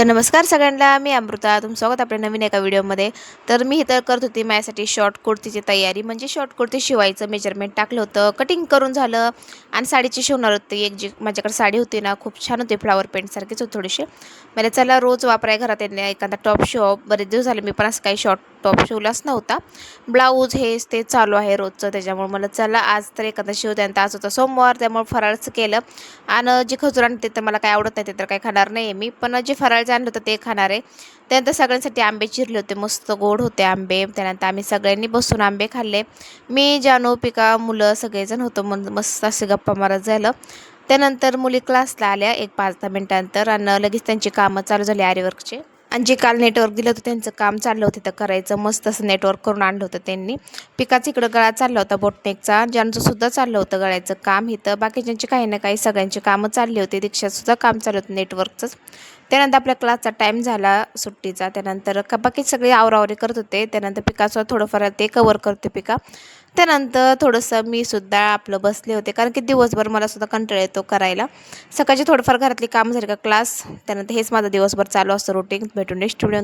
तर नमस्कार सगळ्यांना, मी अमृता. तुमचं स्वागत आपल्या नवीन एका व्हिडिओमध्ये. तर मी इथं करत होती माझ्यासाठी शॉर्ट कुर्तीची तयारी. म्हणजे शॉर्ट कुर्ती शिवायचं मेजरमेंट टाकलं होतं, कटिंग करून झालं आणि साडीची शिवणार होती. एक जी माझ्याकडे साडी होती ना, खूप छान होती, फ्लावर पेंटसारखीच होती थोडीशी. मला चला रोज वापराय घरात येणे एखादा टॉप शिवावं. बरेच दिवस झाले मी पण असं काही शॉर्ट टॉप शिवलाच नव्हता. ब्लाऊज हेच ते चालू आहे रोजचं, त्याच्यामुळे मला चला आज तर एखादा शिवते. आणि आज होता सोमवार, त्यामुळे फराळचं केलं. आणि जे खजूर आणते तर मला काय आवडत नाही, ते तर काही खाणार नाही मी. पण जे फराळचं आणलं होतं ते खाणार आहे. त्यानंतर सगळ्यांसाठी आंबे चिरले होते, मस्त गोड होते आंबे. त्यानंतर आम्ही सगळ्यांनी बसून आंबे खाल्ले. मी, जानू, पिका, मुलं सगळेजण होतो. मस्त असे गप्पा मारत झालं. त्यानंतर मुली क्लासला आल्या एक 5-10 मिनिटांनंतर आणि लगेच त्यांची कामं चालू झाली आरीवर्कचे. आणि जे काल नेटवर्क दिलं होतं त्यांचं काम चाललं होतं तर करायचं. मस्त असं नेटवर्क करून आणलं होतं त्यांनी. पिकाचं इकडं गळा चालला होता बोटनेकचा, ज्यांचं सुद्धा चाललं होतं गळ्याचं काम. इथं बाकीच्यांची काही ना काही सगळ्यांची कामं चालली होती. दीक्षासुद्धा काम चालू होतं नेटवर्कचंच. त्यानंतर आपल्या क्लासचा टाईम झाला सुट्टीचा. त्यानंतर बाकी सगळे आवरावरी करत होते. त्यानंतर पिकाचं थोडंफार ते कवर करते पिका. त्यानंतर थोडंसं मी सुद्धा आपलं बसले होते, कारण की दिवसभर मला सुद्धा कंटाळा येतो करायला. सकाळची थोडंफार घरातली कामं झाली का क्लास, त्यानंतर हेच माझं दिवसभर चालू असतं रुटीन. भेटून नेक्स्ट व्हिडिओ.